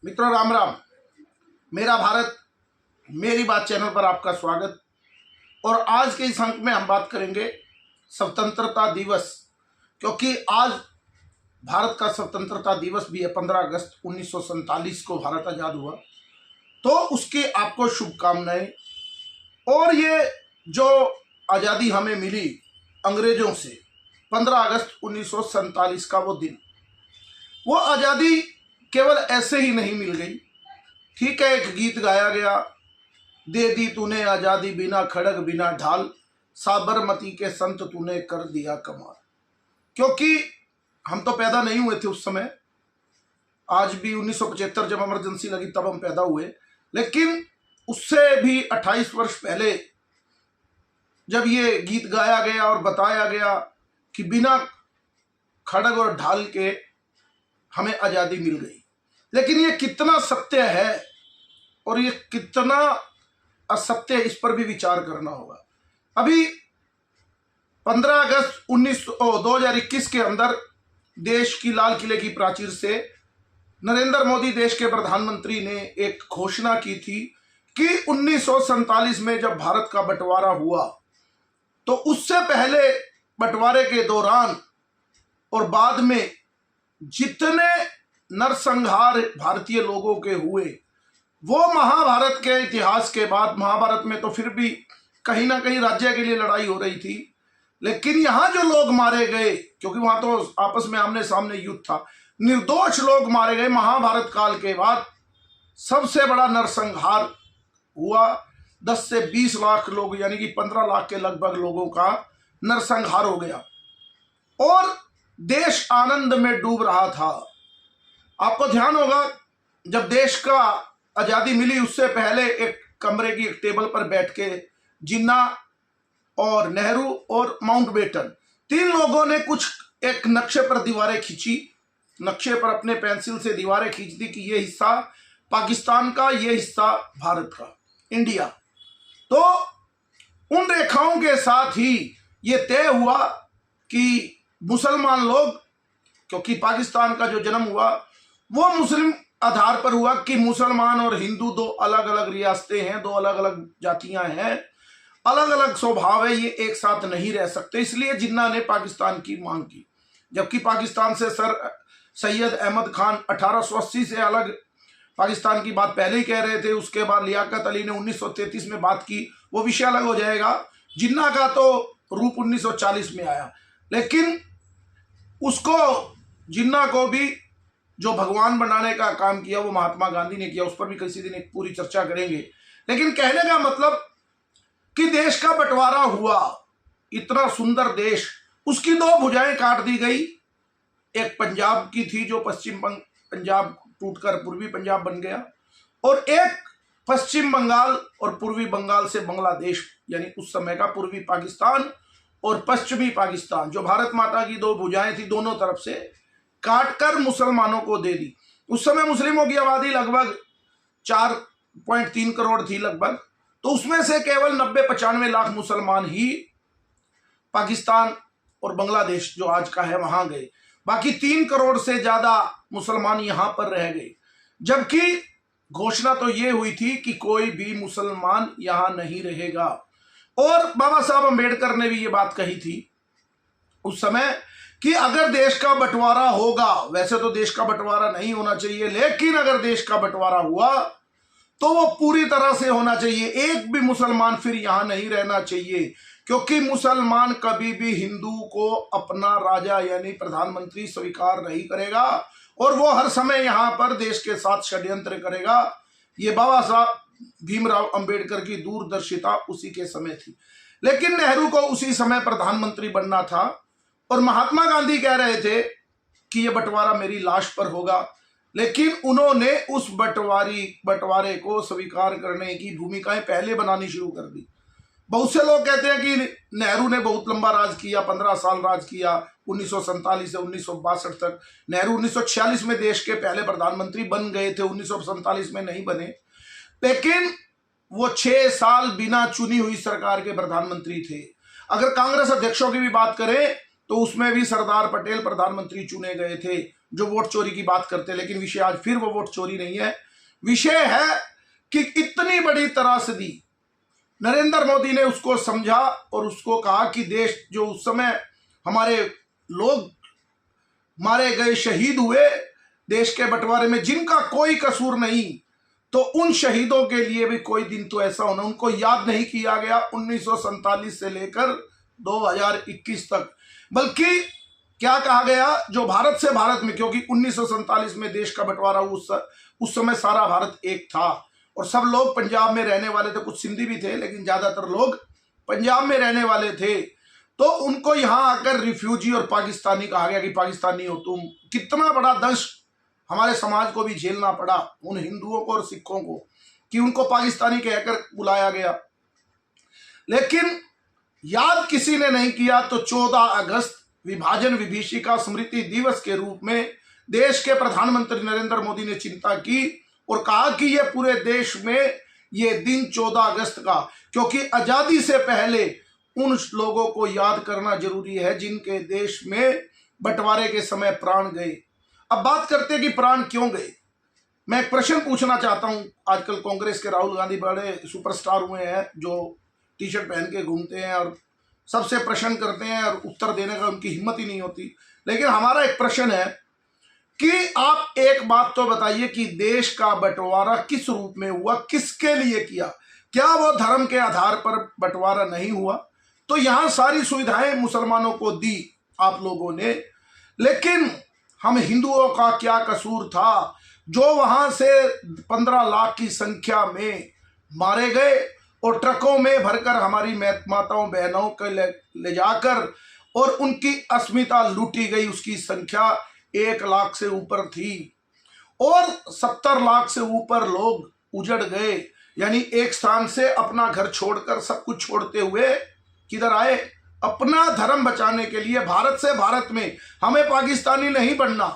मित्रों राम राम। मेरा भारत मेरी बात चैनल पर आपका स्वागत। और आज के इस अंक में हम बात करेंगे स्वतंत्रता दिवस, क्योंकि आज भारत का स्वतंत्रता दिवस भी है। 15 अगस्त 1947 को भारत आज़ाद हुआ, तो उसकी आपको शुभकामनाएं। और ये जो आज़ादी हमें मिली अंग्रेजों से, 15 अगस्त 1947 का वो दिन, वो आज़ादी केवल ऐसे ही नहीं मिल गई। ठीक है, एक गीत गाया गया, दे दी तूने आज़ादी बिना खड़ग बिना ढाल, साबरमती के संत तूने कर दिया कमाल। क्योंकि हम तो पैदा नहीं हुए थे उस समय, आज भी 1975 जब इमरजेंसी लगी तब हम पैदा हुए, लेकिन उससे भी 28 वर्ष पहले जब ये गीत गाया गया और बताया गया कि बिना खड़ग और ढाल के हमें आज़ादी मिल गई। लेकिन ये कितना सत्य है और ये कितना असत्य है, इस पर भी विचार करना होगा। अभी 15 अगस्त 2021 के अंदर देश की लाल किले की प्राचीर से नरेंद्र मोदी देश के प्रधानमंत्री ने एक घोषणा की थी कि 1947 में जब भारत का बंटवारा हुआ, तो उससे पहले बंटवारे के दौरान और बाद में जितने नरसंहार भारतीय लोगों के हुए, वो महाभारत के इतिहास के बाद, महाभारत में तो फिर भी कहीं ना कहीं राज्य के लिए लड़ाई हो रही थी, लेकिन यहां जो लोग मारे गए, क्योंकि वहां तो आपस में आमने सामने युद्ध था, निर्दोष लोग मारे गए। महाभारत काल के बाद सबसे बड़ा नरसंहार हुआ। 10 से 20 लाख लोग, यानी कि 15 लाख के लगभग लोगों का नरसंहार हो गया और देश आनंद में डूब रहा था। आपको ध्यान होगा, जब देश का आजादी मिली उससे पहले एक कमरे की एक टेबल पर बैठ के जिन्ना और नेहरू और माउंटबेटन, 3 लोगों ने कुछ एक नक्शे पर दीवारें खींची, नक्शे पर अपने पेंसिल से दीवारें खींच दी कि ये हिस्सा पाकिस्तान का, ये हिस्सा भारत का, इंडिया। तो उन रेखाओं के साथ ही ये तय हुआ कि मुसलमान लोग, क्योंकि पाकिस्तान का जो जन्म हुआ वो मुस्लिम आधार पर हुआ कि मुसलमान और हिंदू दो अलग अलग रियासतें हैं, दो अलग अलग जातियां हैं, अलग अलग स्वभाव है, ये एक साथ नहीं रह सकते। इसलिए जिन्ना ने पाकिस्तान की मांग की, जबकि पाकिस्तान से सर सैयद अहमद खान 1880 से अलग पाकिस्तान की बात पहले ही कह रहे थे। उसके बाद लियाकत अली ने 1933 में बात की, वो विषय अलग हो जाएगा। जिन्ना का तो रूप 1940 में आया, लेकिन उसको, जिन्ना को भी जो भगवान बनाने का काम किया वो महात्मा गांधी ने किया, उस पर भी किसी दिन एक पूरी चर्चा करेंगे। लेकिन कहने का मतलब कि देश का बंटवारा हुआ, इतना सुंदर देश, उसकी 2 भुजाएं काट दी गई। एक पंजाब की थी जो पश्चिम पंजाब टूटकर पूर्वी पंजाब बन गया, और एक पश्चिम बंगाल और पूर्वी बंगाल से बांग्लादेश, यानी उस समय का पूर्वी पाकिस्तान और पश्चिमी पाकिस्तान, जो भारत माता की 2 भुजाएं थी, दोनों तरफ से काटकर मुसलमानों को दे दी। उस समय मुस्लिमों की आबादी लगभग 4.3 करोड़ थी लगभग, तो उसमें से केवल 90-95 लाख मुसलमान ही पाकिस्तान और बांग्लादेश जो आज का है वहां गए। बाकी 3 करोड़ से ज्यादा मुसलमान यहां पर रह गए, जबकि घोषणा तो ये हुई थी कि कोई भी मुसलमान यहां नहीं रहेगा। और बाबा साहब अम्बेडकर ने भी ये बात कही थी उस समय कि अगर देश का बंटवारा होगा, वैसे तो देश का बंटवारा नहीं होना चाहिए, लेकिन अगर देश का बंटवारा हुआ तो वो पूरी तरह से होना चाहिए। एक भी मुसलमान फिर यहां नहीं रहना चाहिए, क्योंकि मुसलमान कभी भी हिंदू को अपना राजा यानी प्रधानमंत्री स्वीकार नहीं करेगा और वो हर समय यहां पर देश के साथ षड्यंत्र करेगा। ये बाबा साहब भीमराव अंबेडकर की दूरदर्शिता उसी के समय थी। लेकिन नेहरू को उसी समय प्रधानमंत्री बनना था और महात्मा गांधी कह रहे थे कि ये बंटवारा मेरी लाश पर होगा, लेकिन उन्होंने उस बंटवारे को स्वीकार करने की भूमिकाएं पहले बनानी शुरू कर दी। बहुत से लोग कहते हैं कि नेहरू ने बहुत लंबा राज किया, 15 साल राज किया, 1947 से 1962 तक। नेहरू 1946 में देश के पहले प्रधानमंत्री बन गए थे, 1947 में नहीं बने, लेकिन वो 6 साल बिना चुनी हुई सरकार के प्रधानमंत्री थे। अगर कांग्रेस अध्यक्षों की भी बात करें तो उसमें भी सरदार पटेल प्रधानमंत्री चुने गए थे जो वोट चोरी की बात करते हैं, लेकिन विषय आज फिर वो वोट चोरी नहीं है। विषय है कि इतनी बड़ी त्रासदी नरेंद्र मोदी ने उसको समझा और उसको कहा कि देश जो उस समय हमारे लोग मारे गए, शहीद हुए देश के बंटवारे में, जिनका कोई कसूर नहीं, तो उन शहीदों के लिए भी कोई दिन तो ऐसा होना, उनको याद नहीं किया गया 1947 से लेकर 2021 तक। बल्कि क्या कहा गया, जो भारत से भारत में, क्योंकि 1947 में देश का बंटवारा उस समय सारा भारत एक था और सब लोग पंजाब में रहने वाले थे, कुछ सिंधी भी थे लेकिन ज्यादातर लोग पंजाब में रहने वाले थे। तो उनको यहां आकर रिफ्यूजी और पाकिस्तानी कहा गया कि पाकिस्तानी हो तुम। कितना बड़ा दंश हमारे समाज को भी झेलना पड़ा, उन हिंदुओं को और सिखों को, कि उनको पाकिस्तानी कहकर बुलाया गया। लेकिन याद किसी ने नहीं किया। तो 14 अगस्त विभाजन विभीषिका स्मृति दिवस के रूप में देश के प्रधानमंत्री नरेंद्र मोदी ने चिंता की और कहा कि ये पूरे देश में ये दिन 14 अगस्त का, क्योंकि आजादी से पहले उन लोगों को याद करना जरूरी है जिनके देश में बंटवारे के समय प्राण गए। अब बात करते हैं कि प्राण क्यों गए। मैं एक प्रश्न पूछना चाहता हूं। आजकल कांग्रेस के राहुल गांधी बड़े सुपरस्टार हुए हैं, जो टी शर्ट पहन के घूमते हैं और सबसे प्रश्न करते हैं और उत्तर देने का उनकी हिम्मत ही नहीं होती। लेकिन हमारा एक प्रश्न है कि आप एक बात तो बताइए कि देश का बंटवारा किस रूप में हुआ, किसके लिए किया? क्या वो धर्म के आधार पर बंटवारा नहीं हुआ? तो यहां सारी सुविधाएं मुसलमानों को दी आप लोगों ने, लेकिन हम हिंदुओं का क्या कसूर था जो वहां से 15 लाख की संख्या में मारे गए और ट्रकों में भरकर हमारी माताओं बहनों को ले जाकर और उनकी अस्मिता लूटी गई। उसकी संख्या 1 लाख से ऊपर थी और 70 लाख से ऊपर लोग उजड़ गए। यानी एक स्थान से अपना घर छोड़कर सब कुछ छोड़ते हुए किधर आए? अपना धर्म बचाने के लिए। भारत से भारत में, हमें पाकिस्तानी नहीं बनना,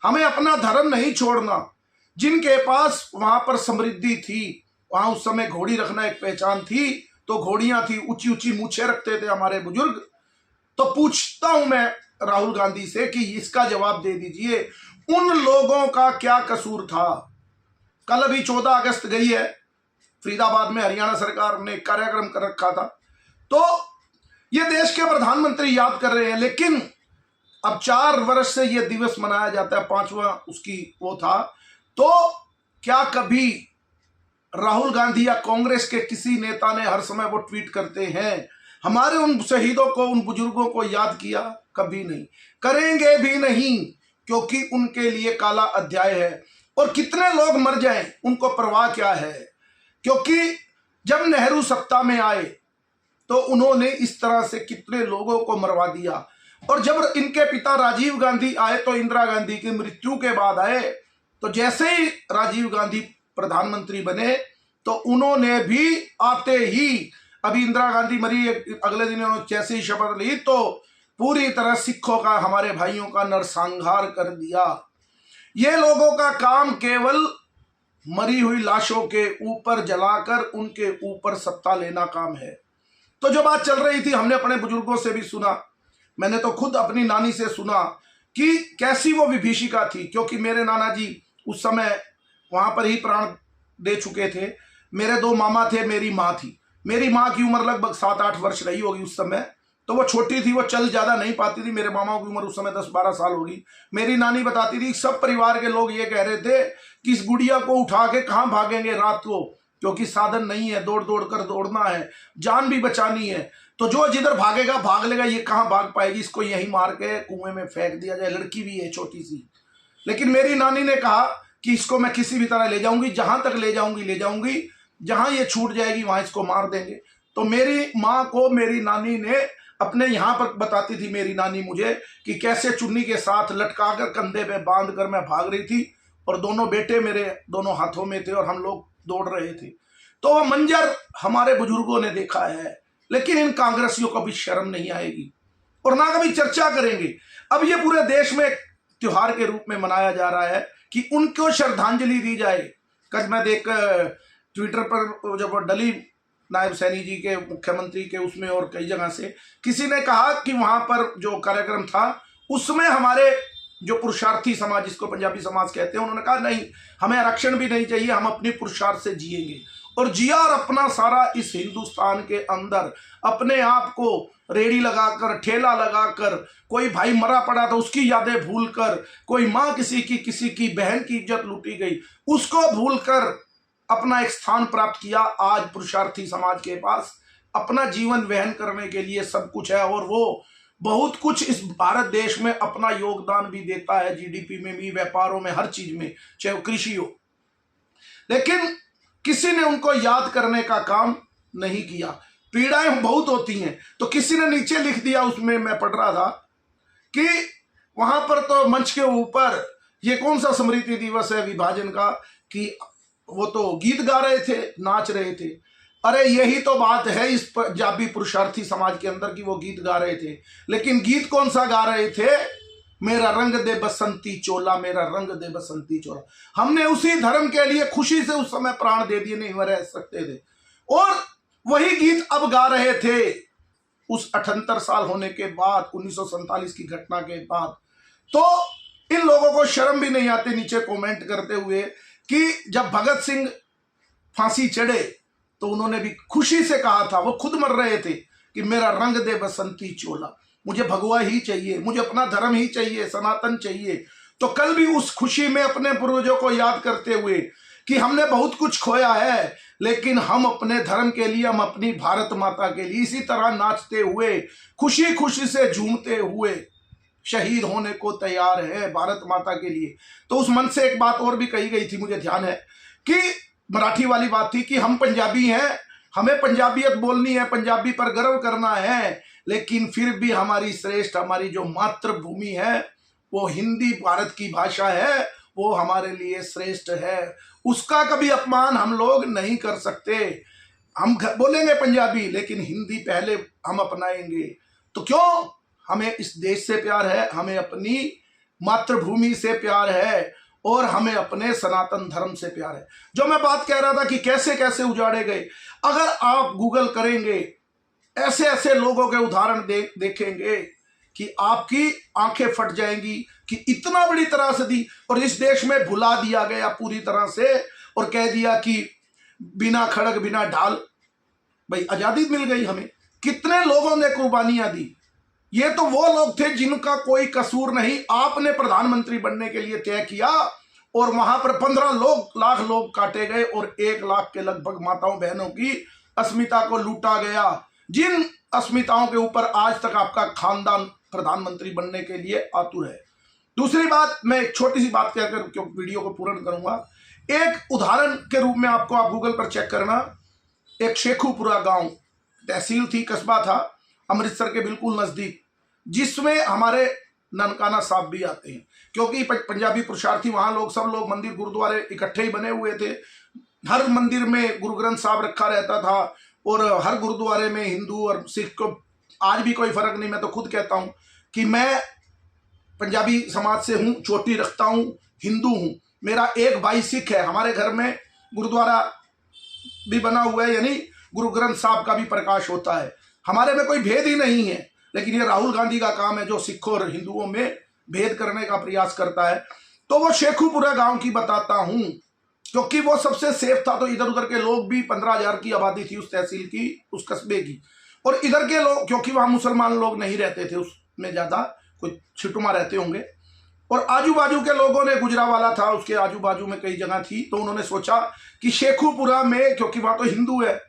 हमें अपना धर्म नहीं छोड़ना। जिनके पास वहां पर समृद्धि थी, वहां उस समय घोड़ी रखना एक पहचान थी, तो घोड़ियां थी, ऊंची ऊंची मूछें रखते थे हमारे बुजुर्ग। तो पूछता हूं मैं राहुल गांधी से कि इसका जवाब दे दीजिए, उन लोगों का क्या कसूर था? कल अभी 14 अगस्त गई है, फरीदाबाद में हरियाणा सरकार ने कार्यक्रम कर रखा था, तो ये देश के प्रधानमंत्री याद कर रहे हैं। लेकिन अब 4 वर्ष से ये दिवस मनाया जाता है, 5वां उसकी वो था। तो क्या कभी राहुल गांधी या कांग्रेस के किसी नेता ने, हर समय वो ट्वीट करते हैं, हमारे उन शहीदों को, उन बुजुर्गों को याद किया? कभी नहीं, करेंगे भी नहीं, क्योंकि उनके लिए काला अध्याय है। और कितने लोग मर जाएं उनको परवाह क्या है? क्योंकि जब नेहरू सत्ता में आए तो उन्होंने इस तरह से कितने लोगों को मरवा दिया। और जब इनके पिता राजीव गांधी आए तो इंदिरा गांधी की मृत्यु के बाद आए, तो जैसे ही राजीव गांधी प्रधानमंत्री बने तो उन्होंने भी आते ही, अभी इंदिरा गांधी मरी, अगले दिन उन्होंने जैसे ही शपथ ली तो पूरी तरह सिखों का, हमारे भाइयों का नरसंहार कर दिया। ये लोगों का काम केवल मरी हुई लाशों के ऊपर जलाकर उनके ऊपर सत्ता लेना काम है। तो जो बात चल रही थी, हमने अपने बुजुर्गों से भी सुना, मैंने तो खुद अपनी नानी से सुना कि कैसी वो विभीषिका थी, क्योंकि मेरे नाना जी उस समय वहां पर ही प्राण दे चुके थे। मेरे 2 मामा थे, मेरी माँ थी। मेरी माँ की उम्र लगभग 7-8 वर्ष रही होगी उस समय, तो वो छोटी थी, वो चल ज्यादा नहीं पाती थी। मेरे मामा की उम्र उस समय 10-12 साल होगी। मेरी नानी बताती थी, सब परिवार के लोग ये कह रहे थे कि इस गुड़िया को उठा के कहाँ भागेंगे रात को, क्योंकि साधन नहीं है, दौड़ दौड़ कर दौड़ना है, जान भी बचानी है। तो जो जिधर भागेगा भाग लेगा, ये कहाँ भाग पाएगी, इसको यहीं मार के कुएं में फेंक दिया जाए। लड़की भी है छोटी सी। लेकिन मेरी नानी ने कहा कि इसको मैं किसी भी तरह ले जाऊंगी, जहां तक ले जाऊंगी, जहां ये छूट जाएगी वहां इसको मार देंगे। तो मेरी माँ को मेरी नानी ने अपने यहाँ पर बताती थी, मेरी नानी मुझे, कि कैसे चुन्नी के साथ लटकाकर कंधे पे बांध कर मैं भाग रही थी और दोनों बेटे मेरे दोनों हाथों में थे और हम लोग दौड़ रहे थे। तो वह मंजर हमारे बुजुर्गों ने देखा है, लेकिन इन कांग्रेसियों को भी शर्म नहीं आएगी और ना कभी चर्चा करेंगे। अब ये पूरे देश में त्योहार के रूप में मनाया जा रहा है कि उनको श्रद्धांजलि दी जाए। कल मैं देख ट्विटर पर जब डली नायब सैनी जी के, मुख्यमंत्री के उसमें और कई जगह से, किसी ने कहा कि वहां पर जो कार्यक्रम था उसमें हमारे जो पुरुषार्थी समाज, जिसको पंजाबी समाज कहते हैं, उन्होंने कहा नहीं, हमें आरक्षण भी नहीं चाहिए, हम अपनी पुरुषार्थ से जिएंगे। और जिया और अपना सारा इस हिंदुस्तान के अंदर अपने आप को रेड़ी लगाकर, ठेला लगाकर, कोई भाई मरा पड़ा तो उसकी यादें भूलकर, कोई माँ किसी की बहन की इज्जत लूटी गई उसको भूलकर अपना एक स्थान प्राप्त किया। आज पुरुषार्थी समाज के पास अपना जीवन वहन करने के लिए सब कुछ है और वो बहुत कुछ इस भारत देश में अपना योगदान भी देता है, जीडीपी में भी, व्यापारों में, हर चीज में, चाहे वो कृषि हो। लेकिन किसी ने उनको याद करने का काम नहीं किया। पीड़ाएं बहुत होती हैं, तो किसी ने नीचे लिख दिया, उसमें मैं पढ़ रहा था कि वहां पर तो मंच के ऊपर ये कौन सा स्मृति दिवस है विभाजन का, कि वो तो गीत गा रहे थे, नाच रहे थे। अरे यही तो बात है इस पंजाबी पुरुषार्थी समाज के अंदर कि वो गीत गा रहे थे, लेकिन गीत कौन सा गा रहे थे? मेरा रंग दे बसंती चोला, मेरा रंग दे बसंती चोला। हमने उसी धर्म के लिए खुशी से उस समय प्राण दे दिए, नहीं रह सकते थे। और वही गीत अब गा रहे थे उस 78 साल होने के बाद, 1947 की घटना के बाद। तो इन लोगों को शर्म भी नहीं आती नीचे कमेंट करते हुए कि जब भगत सिंह फांसी चढ़े तो उन्होंने भी खुशी से कहा था, वो खुद मर रहे थे, कि मेरा रंग दे बसंती चोला, मुझे भगवा ही चाहिए, मुझे अपना धर्म ही चाहिए, सनातन चाहिए। तो कल भी उस खुशी में अपने पूर्वजों को याद करते हुए कि हमने बहुत कुछ खोया है, लेकिन हम अपने धर्म के लिए, हम अपनी भारत माता के लिए इसी तरह नाचते हुए, खुशी खुशी से झूमते हुए शहीद होने को तैयार है भारत माता के लिए। तो उस मन से एक बात और भी कही गई थी, मुझे ध्यान है, कि मराठी वाली बात थी कि हम पंजाबी हैं, हमें पंजाबियत बोलनी है, पंजाबी पर गर्व करना है, लेकिन फिर भी हमारी श्रेष्ठ, हमारी जो मातृभूमि है वो हिंदी भारत की भाषा है, वो हमारे लिए श्रेष्ठ है, उसका कभी अपमान हम लोग नहीं कर सकते। हम बोलेंगे पंजाबी, लेकिन हिंदी पहले हम अपनाएंगे। तो क्यों? हमें इस देश से प्यार है, हमें अपनी मातृभूमि से प्यार है, और हमें अपने सनातन धर्म से प्यार है। जो मैं बात कह रहा था कि कैसे कैसे उजाड़े गए, अगर आप गूगल करेंगे, ऐसे ऐसे लोगों के उदाहरण देखेंगे कि आपकी आंखें फट जाएंगी कि इतना बड़ी त्रासदी, और इस देश में भुला दिया गया पूरी तरह से, और कह दिया कि बिना खड़ग बिना ढाल, भाई आजादी मिल गई हमें। कितने लोगों ने कुर्बानियां दी। ये तो वो लोग थे जिनका कोई कसूर नहीं, आपने प्रधानमंत्री बनने के लिए तय किया, और वहां पर 15 लाख लोग काटे गए, और 1 लाख के लगभग माताओं बहनों की अस्मिता को लूटा गया, जिन अस्मिताओं के ऊपर आज तक आपका खानदान प्रधानमंत्री बनने के लिए आतुर है। दूसरी बात, मैं एक छोटी सी बात कहकर क्योंकि वीडियो को पूर्ण करूंगा, एक उदाहरण के रूप में आपको, आप गूगल पर चेक करना, एक शेखुपुरा गांव, तहसील थी, कस्बा था, अमृतसर के बिल्कुल नजदीक, जिसमें हमारे ननकाना साहब भी आते हैं, क्योंकि पंजाबी पुरुषार्थी वहां लोग, सब लोग, मंदिर गुरुद्वारे इकट्ठे ही बने हुए थे। हर मंदिर में गुरु ग्रंथ साहब रखा रहता था, और हर गुरुद्वारे में हिंदू और सिख को आज भी कोई फर्क नहीं। मैं तो खुद कहता हूं कि मैं पंजाबी समाज से हूं, चोटी रखता हूं, हिंदू हूं, मेरा एक भाई सिख है, हमारे घर में गुरुद्वारा भी बना हुआ है, यानी गुरु ग्रंथ साहब का भी प्रकाश होता है, हमारे में कोई भेद ही नहीं है। लेकिन ये राहुल गांधी का काम है जो सिखों और हिंदुओं में भेद करने का प्रयास करता है। तो वो शेखुपुरा गांव की बताता हूं, क्योंकि वो सबसे सेफ था। तो इधर उधर के लोग भी, 15,000 की आबादी थी उस तहसील की, उस कस्बे की, और इधर के लोग, क्योंकि वहां मुसलमान लोग नहीं रहते थे उसमें, ज्यादा कोई छिटुमा रहते होंगे, और आजू बाजू के लोगों ने, गुजरावाला था, उसके आजू बाजू में कई जगह थी, तो उन्होंने सोचा कि शेखुपुरा में, क्योंकि वहां तो हिंदू है,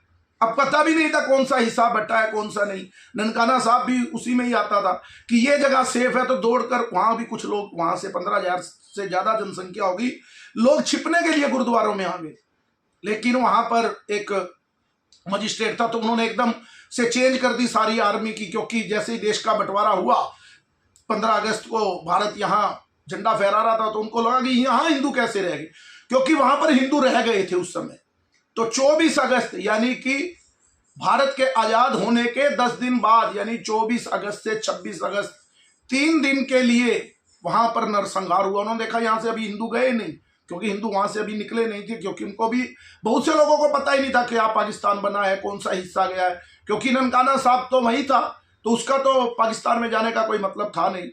अब पता भी नहीं था कौन सा हिस्सा बटा है कौन सा नहीं, ननकाना साहब भी उसी में ही आता था कि ये जगह सेफ है, तो दौड़कर वहां भी कुछ लोग, वहां से 15,000 से ज्यादा जनसंख्या होगी, लोग छिपने के लिए गुरुद्वारों में आ गए। लेकिन वहां पर एक मजिस्ट्रेट था, तो उन्होंने एकदम से चेंज कर दी सारी आर्मी की, क्योंकि जैसे ही देश का बंटवारा हुआ, 15 अगस्त को भारत यहाँ झंडा फहरा रहा था, तो उनको लगा कि यहाँ हिंदू कैसे रह गए, क्योंकि वहां पर हिंदू रह गए थे उस समय। तो 24 अगस्त यानी कि भारत के आजाद होने के 10 दिन बाद, यानी 24 अगस्त से 26 अगस्त, 3 दिन के लिए वहां पर नरसंहार हुआ। उन्होंने देखा यहां से अभी हिंदू गए नहीं, क्योंकि हिंदू वहां से अभी निकले नहीं थे, क्योंकि उनको भी, बहुत से लोगों को पता ही नहीं था कि आप पाकिस्तान बना है, कौन सा हिस्सा गया है, क्योंकि ननकाना साहब तो वही था, तो उसका तो पाकिस्तान में जाने का कोई मतलब था नहीं।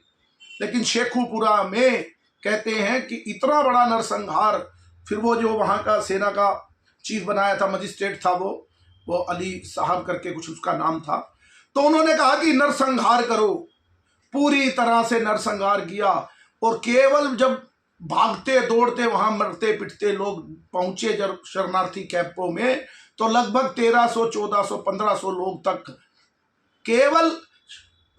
लेकिन शेखुपुरा में कहते हैं कि इतना बड़ा नरसंहार, फिर वो जो वहाँ का सेना का चीफ बनाया था, मजिस्ट्रेट था, वो अली साहब करके कुछ उसका नाम था, तो उन्होंने कहा कि नरसंहार करो, पूरी तरह से नरसंहार किया। और केवल जब भागते दौड़ते वहां मरते पिटते लोग पहुंचे जब शरणार्थी कैंपों में, तो लगभग 1300, 1400, 1500 लोग तक केवल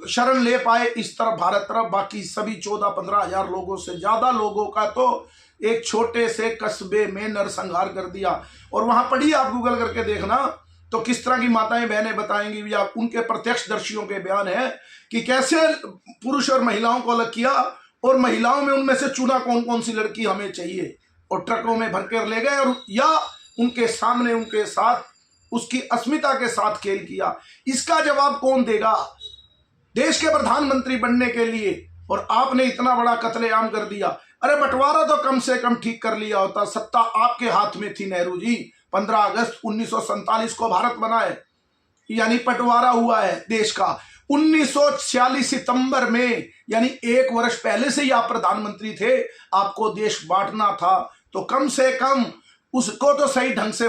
शरण ले पाए इस तरफ भारत तरफ। बाकी सभी 14-15 हजार लोगों से ज्यादा लोगों का तो एक छोटे से कस्बे में नरसंहार कर दिया। और वहां पढ़िए, आप गूगल करके देखना, तो किस तरह की माताएं बहनें बताएंगी, या उनके प्रत्यक्षदर्शियों के बयान है कि कैसे पुरुष और महिलाओं को अलग किया, और महिलाओं में उनमें से चुना कौन कौन सी लड़की हमें चाहिए, और ट्रकों में भरकर ले गए, और या उनके सामने उनके साथ उसकी अस्मिता के साथ खेल किया। इसका जवाब कौन देगा? देश के प्रधानमंत्री बनने के लिए, और आपने इतना बड़ा कत्लेआम कर दिया। अरे बंटवारा तो कम से कम ठीक कर लिया होता, सत्ता आपके हाथ में थी नेहरू जी। 15 अगस्त 1947 को भारत बना है, यानी बंटवारा हुआ है देश का। 1946 सितंबर में, यानी 1 वर्ष पहले से ही आप प्रधानमंत्री थे, आपको देश बांटना था, तो कम से कम उसको तो सही ढंग से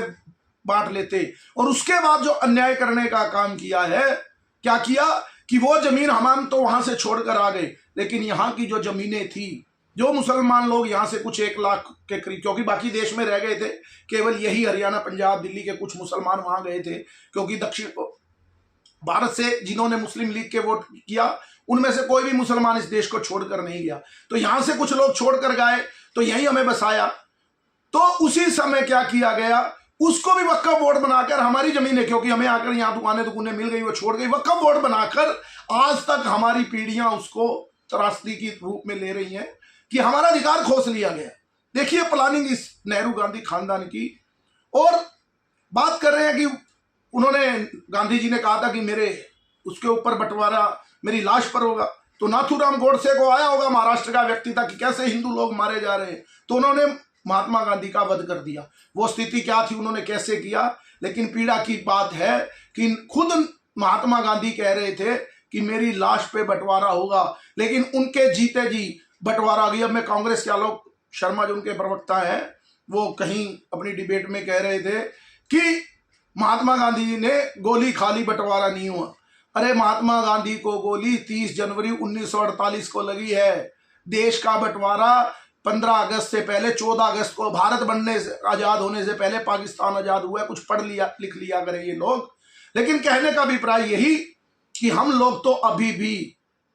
बांट लेते। और उसके बाद जो अन्याय करने का काम किया है, क्या किया कि वो जमीन हम तो वहां से छोड़कर आ गए, लेकिन यहाँ की जो जमीनें थी, जो मुसलमान लोग यहाँ से कुछ 1 लाख के करीब, क्योंकि बाकी देश में रह गए थे, केवल यही हरियाणा, पंजाब, दिल्ली के कुछ मुसलमान वहां गए थे, क्योंकि दक्षिण भारत से जिन्होंने मुस्लिम लीग के वोट किया, उनमें से कोई भी मुसलमान इस देश को छोड़कर नहीं गया। तो यहां से कुछ लोग छोड़कर गए, तो यही हमें बसाया। तो उसी समय क्या किया गया, उसको भी वक्फ बोर्ड बनाकर, हमारी जमीनें, क्योंकि हमें आकर यहाँ दुकानें मिल गई, वो छोड़ गई, वक्फ बोर्ड बनाकर आज तक हमारी पीढ़ियां उसको त्रासदी की रूप में ले रही हैं कि हमारा अधिकार खोस लिया गया। देखिए प्लानिंग इस नेहरू गांधी खानदान की। और बात कर रहे हैं कि उन्होंने, गांधी जी ने कहा था कि मेरे उसके ऊपर बंटवारा मेरी लाश पर होगा, तो नाथूराम गोडसे को आया होगा, महाराष्ट्र का व्यक्ति था, कि कैसे हिंदू लोग मारे जा रहे हैं, तो उन्होंने महात्मा गांधी का वध कर दिया। वो स्थिति क्या थी, उन्होंने कैसे किया, लेकिन पीड़ा की बात है कि खुद महात्मा गांधी कह रहे थे कि मेरी लाश पे बंटवारा होगा, लेकिन उनके जीते जी बंटवारा गया। अब मैं कांग्रेस के आलोक शर्मा जो उनके प्रवक्ता है, वो कहीं अपनी डिबेट में कह रहे थे कि महात्मा गांधी जी ने गोली खा ली, बंटवारा नहीं हुआ। अरे महात्मा गांधी को गोली 30 जनवरी 1948 को लगी है। देश का बंटवारा 15 अगस्त से पहले, 14 अगस्त को भारत बनने से, आजाद होने से पहले पाकिस्तान आजाद हुआ है। कुछ पढ़ लिया लिख लिया करें ये लोग, लेकिन कहने का अभिप्राय यही कि हम लोग तो अभी भी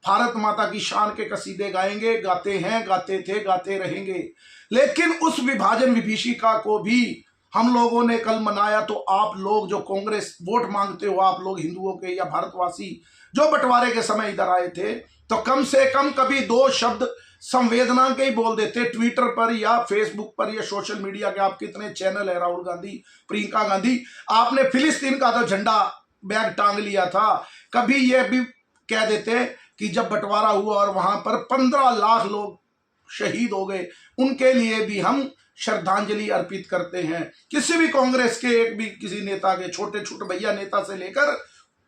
भारत माता की शान के कसीदे गाएंगे, गाते हैं, गाते थे, गाते रहेंगे। लेकिन उस विभाजन विभीषिका को भी हम लोगों ने कल मनाया। तो आप लोग जो कांग्रेस वोट मांगते हो, आप लोग हिंदुओं के या भारतवासी जो बंटवारे के समय इधर आए थे, तो कम से कम कभी 2 शब्द संवेदना के ही बोल देते, ट्विटर पर या फेसबुक पर या सोशल मीडिया के आप कितने चैनल है, राहुल गांधी, प्रियंका गांधी, आपने फिलिस्तीन का तो झंडा बैग टांग लिया था। कभी यह भी कह देते कि जब बंटवारा हुआ और वहां पर 15 लाख लोग शहीद हो गए, उनके लिए भी हम श्रद्धांजलि अर्पित करते हैं। किसी भी कांग्रेस के एक भी किसी नेता के, छोटे छोटे भैया नेता से लेकर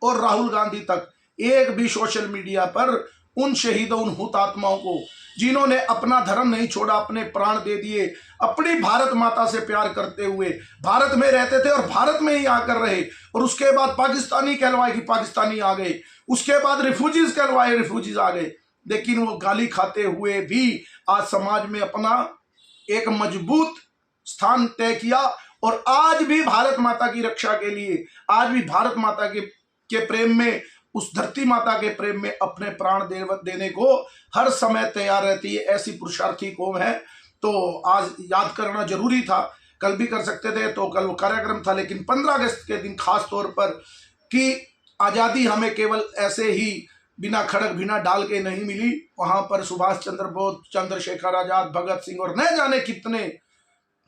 और राहुल गांधी तक, एक भी सोशल मीडिया पर उन शहीदों, उन हुतात्माओं को जिन्होंने अपना धर्म नहीं छोड़ा, अपने प्राण दे दिए, अपनी भारत माता से प्यार करते हुए भारत में रहते थे और भारत में ही आकर रहे, और उसके बाद पाकिस्तानी कहलवाए कि पाकिस्तानी आ गए, उसके बाद रिफ्यूजीज कहलवाए, रिफ्यूजीज आ गए। लेकिन वो गाली खाते हुए भी आज समाज में अपना एक मजबूत स्थान तय किया, और आज भी भारत माता की रक्षा के लिए, आज भी भारत माता के प्रेम में, उस धरती माता के प्रेम में अपने प्राण देने को हर समय तैयार रहती है। ऐसी पुरुषार्थी कौम है। तो आज याद करना जरूरी था, कल भी कर सकते थे, तो कल वो कार्यक्रम था, लेकिन 15 अगस्त के दिन खास तौर पर कि आज़ादी हमें केवल ऐसे ही बिना खड़क बिना डाल के नहीं मिली। वहां पर सुभाष चंद्र बोस, चंद्रशेखर आजाद, भगत सिंह और न जाने कितने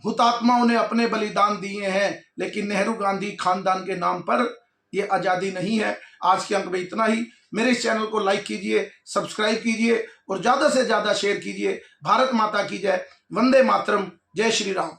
हुतात्माओं ने अपने बलिदान दिए हैं, लेकिन नेहरू गांधी खानदान के नाम पर ये आज़ादी नहीं है। आज के अंक में इतना ही। मेरे इस चैनल को लाइक कीजिए, सब्सक्राइब कीजिए और ज़्यादा से ज़्यादा शेयर कीजिए। भारत माता की जय, वंदे मातरम, जय श्री राम।